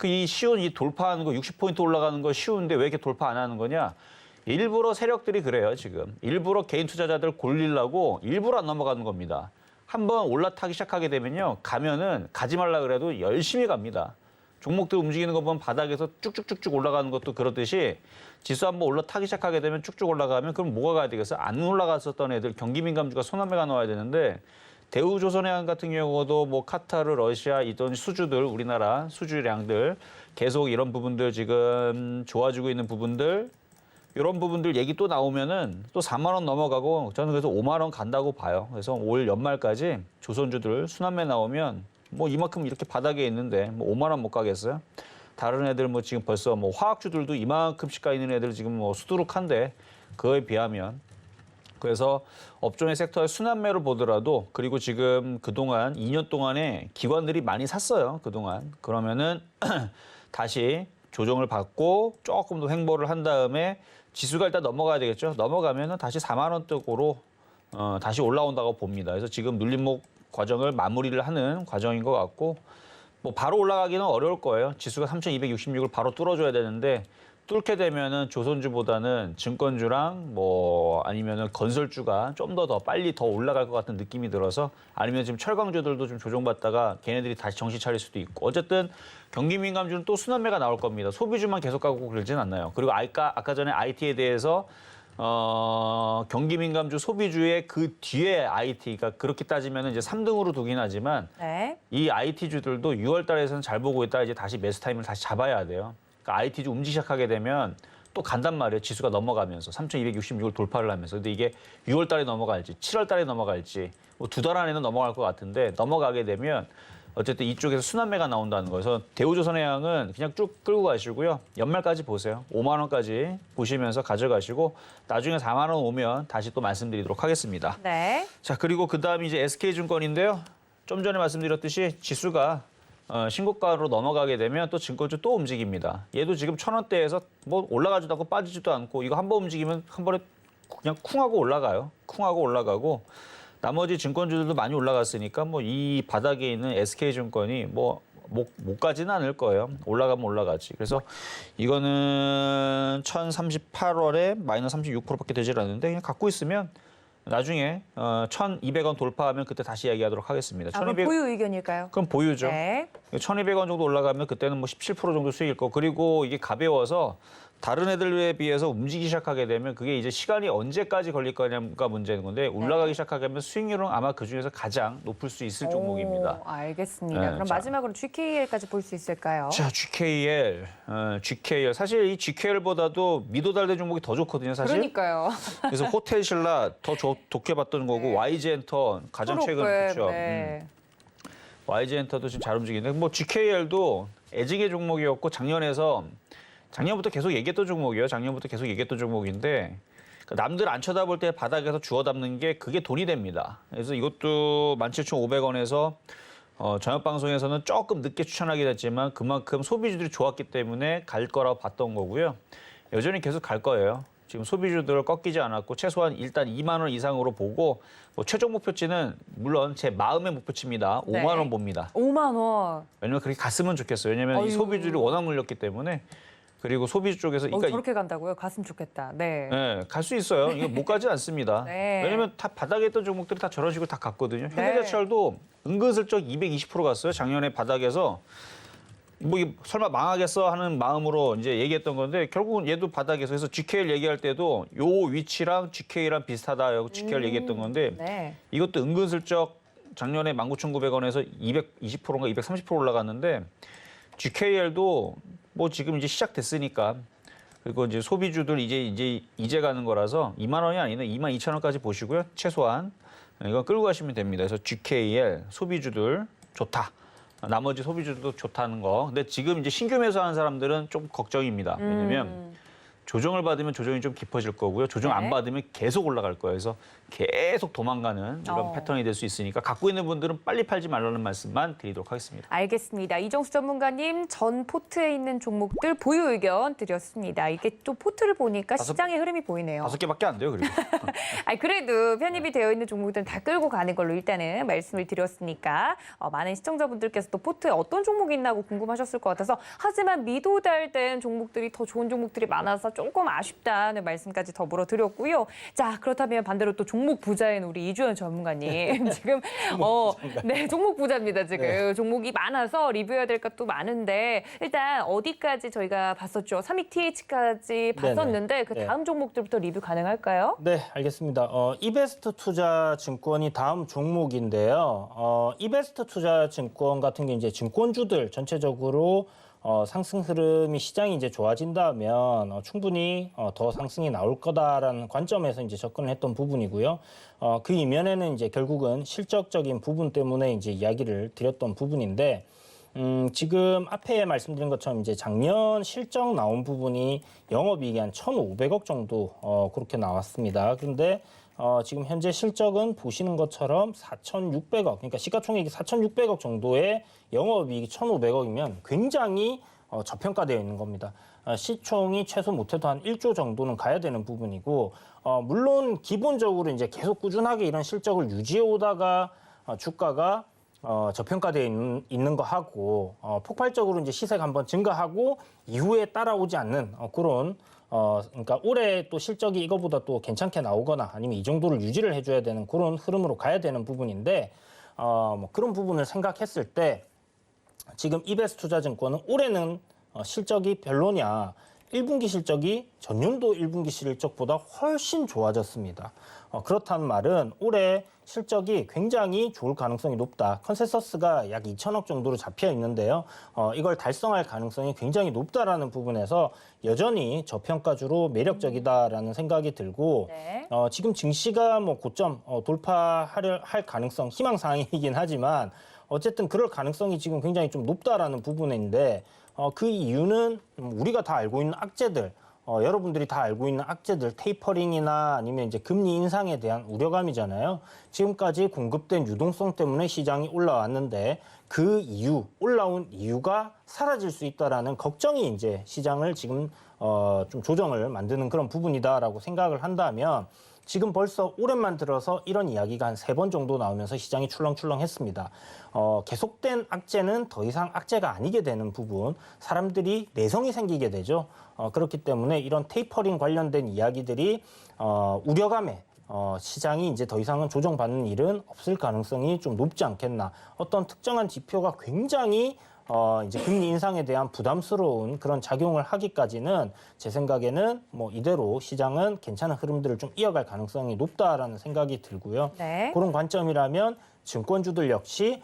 이 쉬운 이 돌파하는 거 60포인트 올라가는 거 쉬운데 왜 이렇게 돌파 안 하는 거냐? 일부러 세력들이 그래요, 지금. 일부러 개인 투자자들 골리려고 일부러 안 넘어가는 겁니다. 한번 올라타기 시작하게 되면요. 가면은 가지 말라 그래도 열심히 갑니다. 종목들 움직이는 거 보면 바닥에서 쭉쭉쭉쭉 올라가는 것도 그렇듯이 지수 한번 올라타기 시작하게 되면 쭉쭉 올라가면 그럼 뭐가 가야 되겠어? 안 올라갔었던 애들 경기민감주가 소나매가 나와야 되는데 대우조선해양 같은 경우도 뭐 카타르, 러시아 이런 수주들 우리나라 수주량들 계속 이런 부분들 지금 좋아지고 있는 부분들 이런 부분들 얘기 또 나오면은 또 4만 원 넘어가고 저는 그래서 5만 원 간다고 봐요. 그래서 올 연말까지 조선주들 순환매 나오면 뭐 이만큼 이렇게 바닥에 있는데 뭐 5만 원 못 가겠어요? 다른 애들 뭐 지금 벌써 뭐 화학주들도 이만큼씩 가 있는 애들 지금 뭐 수두룩한데 그거에 비하면 그래서 업종의 섹터의 순환매를 보더라도 그리고 지금 그동안 2년 동안에 기관들이 많이 샀어요. 그동안. 그러면은 다시 조정을 받고 조금 더 횡보를 한 다음에 지수가 일단 넘어가야 되겠죠. 넘어가면은 다시 4만 원대로 다시 올라온다고 봅니다. 그래서 지금 눌림목 과정을 마무리를 하는 과정인 것 같고 뭐 바로 올라가기는 어려울 거예요. 지수가 3,266을 바로 뚫어줘야 되는데 뚫게 되면은 조선주보다는 증권주랑 뭐 아니면은 건설주가 좀 더 빨리 더 올라갈 것 같은 느낌이 들어서 아니면 지금 철강주들도 좀 조정받다가 걔네들이 다시 정신 차릴 수도 있고 어쨌든 경기민감주는 또 순환매가 나올 겁니다. 소비주만 계속 가고 그러진 않나요. 그리고 아까 전에 IT에 대해서 경기민감주 소비주의 그 뒤에 IT가 그렇게 따지면 이제 3등으로 두긴 하지만 네. 이 IT주들도 6월 달에서는 잘 보고 있다 이제 다시 매수 타임을 다시 잡아야 돼요. 그러니까 IT주 움직이기 시작하게 되면 또 간단 말이에요. 지수가 넘어가면서 3,266을 돌파를 하면서. 근데 이게 6월 달에 넘어갈지 7월 달에 넘어갈지 뭐 2달 안에는 넘어갈 것 같은데 넘어가게 되면 어쨌든 이쪽에서 순환매가 나온다는 거예요. 그래서 대우조선해양은 그냥 쭉 끌고 가시고요. 연말까지 보세요. 5만 원까지 보시면서 가져가시고 나중에 4만 원 오면 다시 또 말씀드리도록 하겠습니다. 네. 자, 그리고 그다음이 이제 SK증권인데요. 좀 전에 말씀드렸듯이 지수가 신고가로 넘어가게 되면 또 증권주 또 움직입니다. 얘도 지금 1,000원대에서 뭐 올라가지도 않고 빠지지도 않고 이거 한 번 움직이면 한 번에 그냥 쿵 하고 올라가요. 쿵 하고 올라가고 나머지 증권주들도 많이 올라갔으니까 뭐 이 바닥에 있는 SK증권이 뭐 못 가지는 않을 거예요. 올라가면 올라가지. 그래서 이거는 1,038원에 마이너스 36%밖에 되질 않는데 그냥 갖고 있으면 나중에 1,200원 돌파하면 그때 다시 이야기하도록 하겠습니다. 그럼 보유 의견일까요? 그럼 보유죠. 네. 1,200원 정도 올라가면 그때는 뭐 17% 정도 수익일 거. 그리고 이게 가벼워서 다른 애들에 비해서 움직이기 시작하게 되면 그게 이제 시간이 언제까지 걸릴 거냐가 문제인 건데 올라가기 시작하게 되면 수익률은 아마 그중에서 가장 높을 수 있을 종목입니다. 알겠습니다. 네, 그럼 자. 마지막으로 GKL까지 볼 수 있을까요? 자, GKL. 사실 이 GKL보다도 미도달대 종목이 더 좋거든요, 사실. 그러니까요. 그래서 호텔신라 더 좋게 봤던 거고 네. YG엔터 가장 최근 그렇죠. 네. YG엔터도 지금 잘 움직이는데 뭐 GKL도 애증의 종목이었고 작년부터 계속 얘기했던 종목이에요. 작년부터 계속 얘기했던 종목인데 남들 안 쳐다볼 때 바닥에서 주워 담는 게 그게 돈이 됩니다. 그래서 이것도 17,500원에서 저녁 방송에서는 조금 늦게 추천하게 됐지만 그만큼 소비주들이 좋았기 때문에 갈 거라고 봤던 거고요. 여전히 계속 갈 거예요. 지금 소비주들을 꺾이지 않았고 최소한 일단 2만 원 이상으로 보고 뭐 최종 목표치는 물론 제 마음의 목표치입니다. 5만 원 봅니다. 5만 원. 왜냐면 그렇게 갔으면 좋겠어요. 왜냐면 이 소비주들이 워낙 물렸기 때문에 그리고 소비주 쪽에서 저렇게 간다고요? 갔으면 좋겠다. 네. 네, 갈 수 있어요. 이거 못 가지 않습니다. 네. 왜냐면 다 바닥에 있던 종목들이 다 저런 식으로 다 갔거든요. 현대제철도 은근슬쩍 220% 갔어요. 작년에 바닥에서 뭐 설마 망하겠어 하는 마음으로 이제 얘기했던 건데 결국은 얘도 바닥에서 그래서 GKL 얘기할 때도 요 위치랑 GK랑 비슷하다. GKL 얘기했던 건데 네. 이것도 은근슬쩍 작년에 19,900원에서 220%인가 230% 올라갔는데 GKL도 뭐 지금 이제 시작됐으니까 그리고 이제 소비주들 이제 가는 거라서 2만 원이 아니네 22,000원까지 보시고요. 최소한 이거 끌고 가시면 됩니다. 그래서 GKL 소비주들 좋다. 나머지 소비주들도 좋다는 거. 근데 지금 이제 신규 매수하는 사람들은 좀 걱정입니다. 왜냐면 조정을 받으면 조정이 좀 깊어질 거고요. 조정 안 받으면 계속 올라갈 거예요. 그래서 계속 도망가는 이런 패턴이 될 수 있으니까 갖고 있는 분들은 빨리 팔지 말라는 말씀만 드리도록 하겠습니다. 알겠습니다. 이정수 전문가님 전 포트에 있는 종목들 보유 의견 드렸습니다. 이게 또 포트를 보니까 시장의 흐름이 보이네요. 5개밖에 안 돼요, 그리고. 그래도 편입이 되어 있는 종목들은 다 끌고 가는 걸로 일단은 말씀을 드렸으니까 많은 시청자분들께서 또 포트에 어떤 종목이 있나고 궁금하셨을 것 같아서 하지만 미도달된 종목들이 더 좋은 종목들이 많아서 조금 아쉽다는 말씀까지 더불어 드렸고요. 자, 그렇다면 반대로 또 종목 부자인 우리 이주연 전문가님 지금 네, 종목 부자입니다. 지금 네. 종목이 많아서 리뷰해야 될 것도 많은데 일단 어디까지 저희가 봤었죠? 삼익TH까지 봤었는데 그 네. 다음 종목들부터 리뷰 가능할까요? 네, 알겠습니다. 이베스트 투자증권이 다음 종목인데요. 이베스트 투자증권 같은 게 이제 증권주들 전체적으로 상승 흐름이 시장이 이제 좋아진다면 충분히 더 상승이 나올 거다라는 관점에서 이제 접근을 했던 부분이고요. 그 이면에는 이제 결국은 실적적인 부분 때문에 이제 이야기를 드렸던 부분인데, 지금 앞에 말씀드린 것처럼 이제 작년 실적 나온 부분이 영업이익이 한 1,500억 정도 그렇게 나왔습니다. 그런데 지금 현재 실적은 보시는 것처럼 4,600억, 그러니까 시가총액이 4,600억 정도의 영업이익이 1,500억이면 굉장히 저평가되어 있는 겁니다. 시총이 최소 못해도 한 1조 정도는 가야 되는 부분이고, 물론 기본적으로 이제 계속 꾸준하게 이런 실적을 유지해 오다가 주가가 저평가되어 있는 거 하고 폭발적으로 이제 시세가 한번 증가하고 이후에 따라오지 않는 그런 그러니까 올해 또 실적이 이거보다 또 괜찮게 나오거나 아니면 이 정도를 유지를 해줘야 되는 그런 흐름으로 가야 되는 부분인데 뭐 그런 부분을 생각했을 때 지금 이베스투자증권은 올해는 실적이 별로냐? 1분기 실적이 전년도 1분기 실적보다 훨씬 좋아졌습니다. 그렇다는 말은 올해 실적이 굉장히 좋을 가능성이 높다. 컨센서스가 약 2천억 정도로 잡혀 있는데요. 이걸 달성할 가능성이 굉장히 높다라는 부분에서 여전히 저평가주로 매력적이다라는 생각이 들고 네. 지금 증시가 뭐 고점 돌파할 가능성 희망사항이긴 하지만 어쨌든 그럴 가능성이 지금 굉장히 좀 높다라는 부분인데 그 이유는 우리가 다 알고 있는 악재들, 여러분들이 다 알고 있는 악재들, 테이퍼링이나 아니면 이제 금리 인상에 대한 우려감이잖아요. 지금까지 공급된 유동성 때문에 시장이 올라왔는데 그 이유, 올라온 이유가 사라질 수 있다라는 걱정이 이제 시장을 지금 좀 조정을 만드는 그런 부분이다라고 생각을 한다면 지금 벌써 올해만 들어서 이런 이야기가 한 3번 정도 나오면서 시장이 출렁출렁했습니다. 계속된 악재는 더 이상 악재가 아니게 되는 부분, 사람들이 내성이 생기게 되죠. 그렇기 때문에 이런 테이퍼링 관련된 이야기들이 우려감에 시장이 이제 더 이상은 조정받는 일은 없을 가능성이 좀 높지 않겠나. 어떤 특정한 지표가 굉장히 이제 금리 인상에 대한 부담스러운 그런 작용을 하기까지는 제 생각에는 뭐 이대로 시장은 괜찮은 흐름들을 좀 이어갈 가능성이 높다라는 생각이 들고요. 네. 그런 관점이라면 증권주들 역시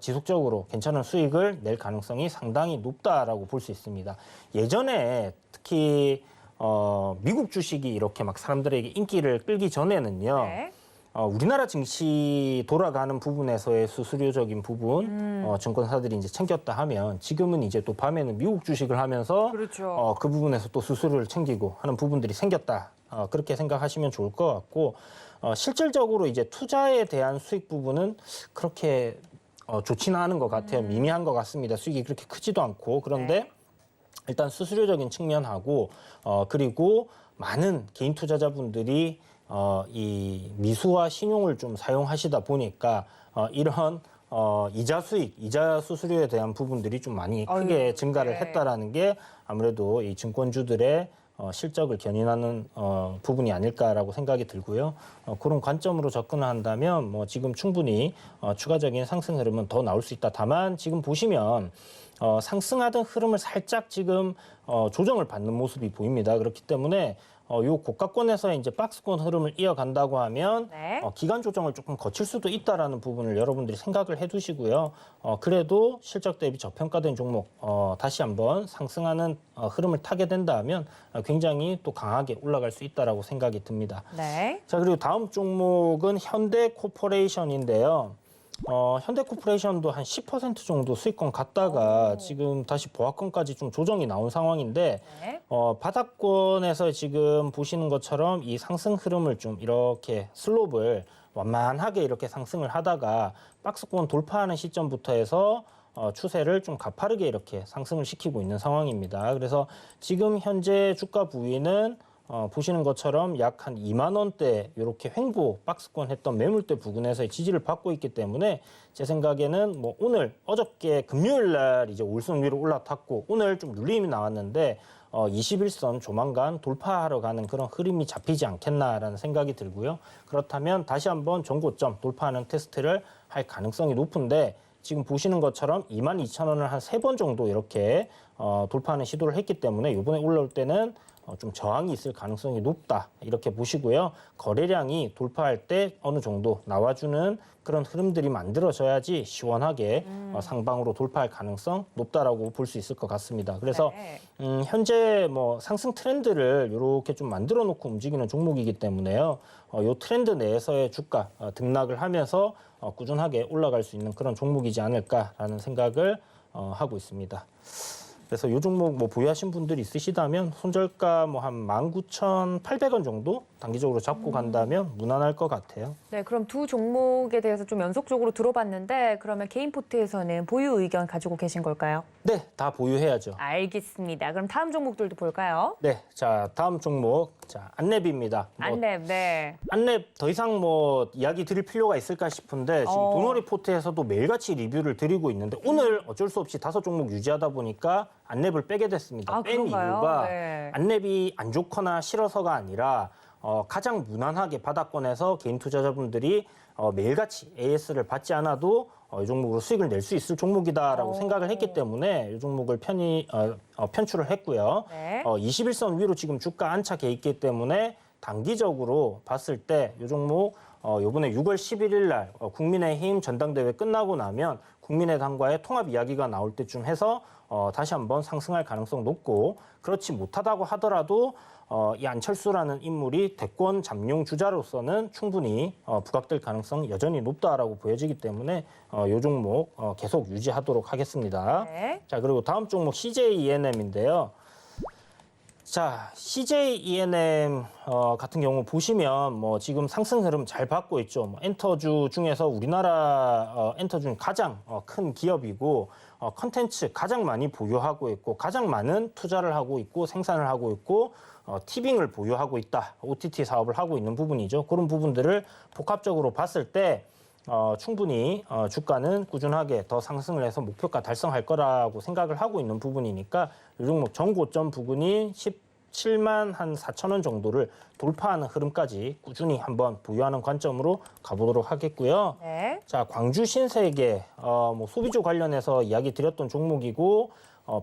지속적으로 괜찮은 수익을 낼 가능성이 상당히 높다라고 볼 수 있습니다. 예전에 특히 미국 주식이 이렇게 막 사람들에게 인기를 끌기 전에는요. 네. 우리나라 증시 돌아가는 부분에서의 수수료적인 부분, 증권사들이 이제 챙겼다 하면 지금은 이제 또 밤에는 미국 주식을 하면서 그렇죠. 그 부분에서 또 수수료를 챙기고 하는 부분들이 생겼다. 그렇게 생각하시면 좋을 것 같고 실질적으로 이제 투자에 대한 수익 부분은 그렇게 좋지는 않은 것 같아요. 미미한 것 같습니다. 수익이 그렇게 크지도 않고 그런데 네. 일단 수수료적인 측면하고 그리고 많은 개인 투자자분들이 이 미수와 신용을 좀 사용하시다 보니까 이런 이자 수익, 이자 수수료에 대한 부분들이 좀 많이 크게 아유, 증가를 네. 했다라는 게 아무래도 이 증권주들의 실적을 견인하는 부분이 아닐까라고 생각이 들고요. 그런 관점으로 접근을 한다면 뭐 지금 충분히 추가적인 상승 흐름은 더 나올 수 있다. 다만 지금 보시면 상승하던 흐름을 살짝 지금 조정을 받는 모습이 보입니다. 그렇기 때문에 요 고가권에서 이제 박스권 흐름을 이어간다고 하면 네. 기간 조정을 조금 거칠 수도 있다라는 부분을 여러분들이 생각을 해두시고요. 그래도 실적 대비 저평가된 종목 다시 한번 상승하는 흐름을 타게 된다면 굉장히 또 강하게 올라갈 수 있다라고 생각이 듭니다. 네. 자, 그리고 다음 종목은 현대코퍼레이션인데요. 현대코퍼레이션도 한 10% 정도 수익권 갔다가 지금 다시 보합권까지 좀 조정이 나온 상황인데 네. 바닥권에서 지금 보시는 것처럼 이 상승 흐름을 좀 이렇게 슬롭을 완만하게 이렇게 상승을 하다가 박스권 돌파하는 시점부터 해서 추세를 좀 가파르게 이렇게 상승을 시키고 있는 상황입니다. 그래서 지금 현재 주가 부위는 보시는 것처럼 약 한 2만 원대 이렇게 횡보 박스권 했던 매물대 부근에서의 지지를 받고 있기 때문에 제 생각에는 뭐 오늘 어저께 금요일 날 이제 올선 위로 올라탔고 오늘 좀 눌림이 나왔는데 21선 조만간 돌파하러 가는 그런 흐름이 잡히지 않겠나라는 생각이 들고요. 그렇다면 다시 한번 전고점 돌파하는 테스트를 할 가능성이 높은데 지금 보시는 것처럼 22,000원을 한 3번 정도 이렇게 돌파하는 시도를 했기 때문에 이번에 올라올 때는 좀 저항이 있을 가능성이 높다 이렇게 보시고요. 거래량이 돌파할 때 어느 정도 나와주는 그런 흐름들이 만들어져야지 시원하게 상방으로 돌파할 가능성 높다라고 볼 수 있을 것 같습니다. 그래서 네. 현재 뭐 상승 트렌드를 이렇게 좀 만들어 놓고 움직이는 종목이기 때문에요. 이 트렌드 내에서의 주가 등락을 하면서 꾸준하게 올라갈 수 있는 그런 종목이지 않을까라는 생각을 하고 있습니다. 그래서 이 종목 뭐 보유하신 분들이 있으시다면 손절가 뭐 한 19,800원 정도 단기적으로 잡고 간다면 무난할 것 같아요. 네, 그럼 두 종목에 대해서 좀 연속적으로 들어봤는데 그러면 개인 포트에서는 보유 의견 가지고 계신 걸까요? 네, 다 보유해야죠. 알겠습니다. 그럼 다음 종목들도 볼까요? 네, 자 다음 종목 자 안랩입니다. 안랩, 네. 안랩 더 이상 뭐 이야기 드릴 필요가 있을까 싶은데 지금 도너리 포트에서도 매일같이 리뷰를 드리고 있는데 오늘 어쩔 수 없이 5종목 유지하다 보니까 안랩을 빼게 됐습니다. 뺀 그런가요? 이유가 네. 안랩이 안 좋거나 싫어서가 아니라 가장 무난하게 바닥권에서 개인 투자자분들이 매일같이 AS를 받지 않아도 이 종목으로 수익을 낼 수 있을 종목이다라고 생각을 했기 때문에 이 종목을 편출을 했고요. 네. 21선 위로 지금 주가 안착해 있기 때문에 단기적으로 봤을 때 이 종목 이번에 6월 11일 날 국민의힘 전당대회 끝나고 나면 국민의당과의 통합 이야기가 나올 때쯤 해서 다시 한번 상승할 가능성 높고 그렇지 못하다고 하더라도 이 안철수라는 인물이 대권 잠룡 주자로서는 충분히 부각될 가능성 여전히 높다라고 보여지기 때문에 이 종목 계속 유지하도록 하겠습니다. 네. 자 그리고 다음 종목 CJ ENM인데요. 자, CJ ENM 같은 경우 보시면 뭐 지금 상승 흐름 잘 받고 있죠. 뭐 엔터주 중에서 우리나라 엔터 중 가장 큰 기업이고 컨텐츠 가장 많이 보유하고 있고 가장 많은 투자를 하고 있고 생산을 하고 있고 티빙을 보유하고 있다. OTT 사업을 하고 있는 부분이죠. 그런 부분들을 복합적으로 봤을 때 충분히 주가는 꾸준하게 더 상승을 해서 목표가 달성할 거라고 생각을 하고 있는 부분이니까 이 종목 전고점 부근인 17만 한 4천 원 정도를 돌파하는 흐름까지 꾸준히 한번 보유하는 관점으로 가보도록 하겠고요. 네. 자, 광주 신세계 뭐 소비주 관련해서 이야기 드렸던 종목이고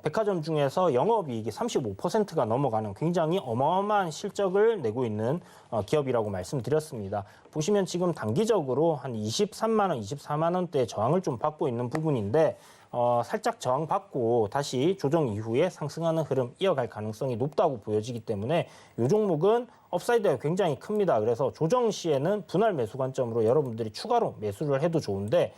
백화점 중에서 영업이익이 35%가 넘어가는 굉장히 어마어마한 실적을 내고 있는 기업이라고 말씀드렸습니다. 보시면 지금 단기적으로 한 23만 원, 24만 원대 저항을 좀 받고 있는 부분인데 살짝 저항받고 다시 조정 이후에 상승하는 흐름 이어갈 가능성이 높다고 보여지기 때문에 이 종목은 업사이드가 굉장히 큽니다. 그래서 조정 시에는 분할 매수 관점으로 여러분들이 추가로 매수를 해도 좋은데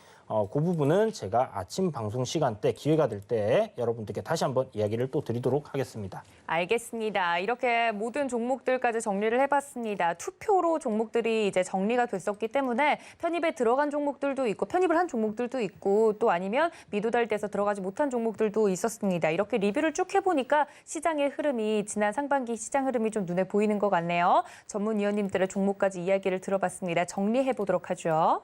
그 부분은 제가 아침 방송 시간대 기회가 될 때 여러분들께 다시 한번 이야기를 또 드리도록 하겠습니다. 알겠습니다. 이렇게 모든 종목들까지 정리를 해봤습니다. 투표로 종목들이 이제 정리가 됐었기 때문에 편입에 들어간 종목들도 있고 편입을 한 종목들도 있고 또 아니면 미도달돼서 들어가지 못한 종목들도 있었습니다. 이렇게 리뷰를 쭉 해보니까 시장의 흐름이 지난 상반기 시장 흐름이 좀 눈에 보이는 것 같네요. 전문위원님들의 종목까지 이야기를 들어봤습니다. 정리해보도록 하죠.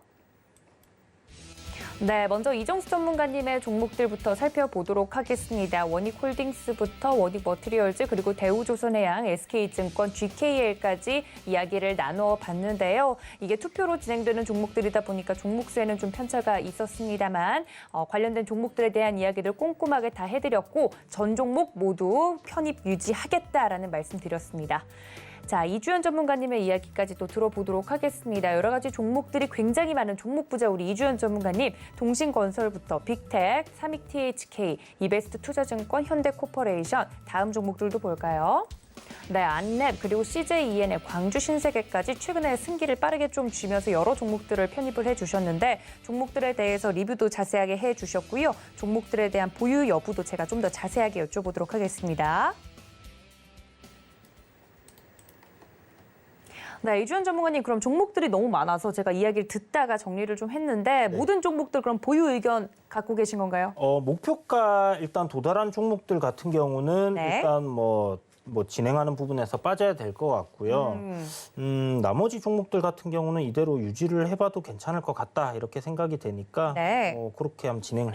네, 먼저 이정수 전문가님의 종목들부터 살펴보도록 하겠습니다. 원익홀딩스부터 원익머티리얼즈 그리고 대우조선해양, SK증권, GKL까지 이야기를 나누어 봤는데요. 이게 투표로 진행되는 종목들이다 보니까 종목수에는 좀 편차가 있었습니다만 관련된 종목들에 대한 이야기를 꼼꼼하게 다 해드렸고 전 종목 모두 편입 유지하겠다라는 말씀 드렸습니다. 자, 이주연 전문가님의 이야기까지 또 들어보도록 하겠습니다. 여러 가지 종목들이 굉장히 많은 종목 부자 우리 이주연 전문가님, 동신건설부터 빅텍, 삼익THK, 이베스트투자증권, 현대코퍼레이션, 다음 종목들도 볼까요? 네, 안랩 그리고 CJ ENM, 광주 신세계까지 최근에 승기를 빠르게 좀 쥐면서 여러 종목들을 편입을 해주셨는데 종목들에 대해서 리뷰도 자세하게 해주셨고요. 종목들에 대한 보유 여부도 제가 좀 더 자세하게 여쭤보도록 하겠습니다. 네, 이주연 전문가님, 그럼 종목들이 너무 많아서 제가 이야기를 듣다가 정리를 좀 했는데 모든 종목들 그럼 보유 의견 갖고 계신 건가요? 목표가 일단 도달한 종목들 같은 경우는 네. 일단 뭐 뭐 진행하는 부분에서 빠져야 될 것 같고요. 나머지 종목들 같은 경우는 이대로 유지를 해봐도 괜찮을 것 같다 이렇게 생각이 되니까 네. 그렇게 한번 진행을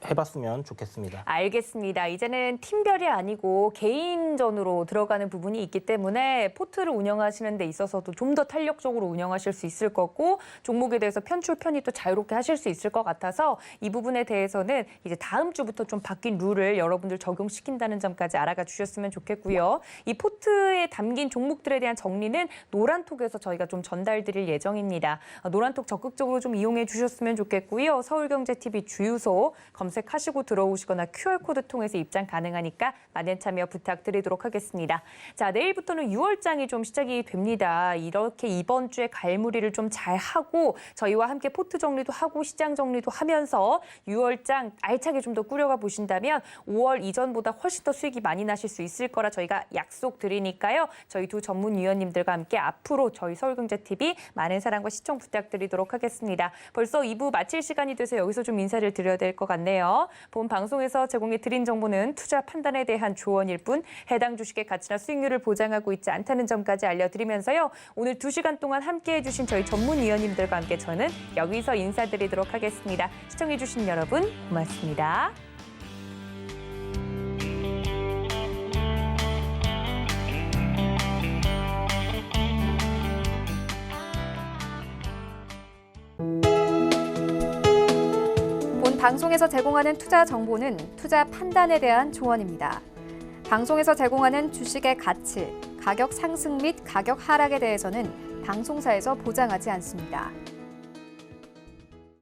해봤으면 좋겠습니다. 알겠습니다. 이제는 팀별이 아니고 개인전으로 들어가는 부분이 있기 때문에 포트를 운영하시는 데 있어서도 좀 더 탄력적으로 운영하실 수 있을 거고 종목에 대해서 편출 편입도 자유롭게 하실 수 있을 것 같아서 이 부분에 대해서는 이제 다음 주부터 좀 바뀐 룰을 여러분들 적용시킨다는 점까지 알아가 주셨으면 좋겠고요. 이 포트에 담긴 종목들에 대한 정리는 노란톡에서 저희가 좀 전달드릴 예정입니다. 노란톡 적극적으로 좀 이용해 주셨으면 좋겠고요. 서울경제TV 주유소 검색하시고 들어오시거나 QR코드 통해서 입장 가능하니까 많은 참여 부탁드리도록 하겠습니다. 자, 내일부터는 6월장이 좀 시작이 됩니다. 이렇게 이번 주에 갈무리를 좀 잘 하고 저희와 함께 포트 정리도 하고 시장 정리도 하면서 6월장 알차게 좀 더 꾸려가 보신다면 5월 이전보다 훨씬 더 수익이 많이 나실 수 있을 거라 저희가 약속드리니까요. 저희 두 전문위원님들과 함께 앞으로 저희 서울경제TV 많은 사랑과 시청 부탁드리도록 하겠습니다. 벌써 2부 마칠 시간이 돼서 여기서 좀 인사를 드려야 될 것 같네요. 본 방송에서 제공해 드린 정보는 투자 판단에 대한 조언일 뿐 해당 주식의 가치나 수익률을 보장하고 있지 않다는 점까지 알려드리면서요. 오늘 2시간 동안 함께해 주신 저희 전문위원님들과 함께 저는 여기서 인사드리도록 하겠습니다. 시청해 주신 여러분 고맙습니다. 본 방송에서 제공하는 투자 정보는 투자 판단에 대한 조언입니다. 방송에서 제공하는 주식의 가치, 가격 상승 및 가격 하락에 대해서는 방송사에서 보장하지 않습니다.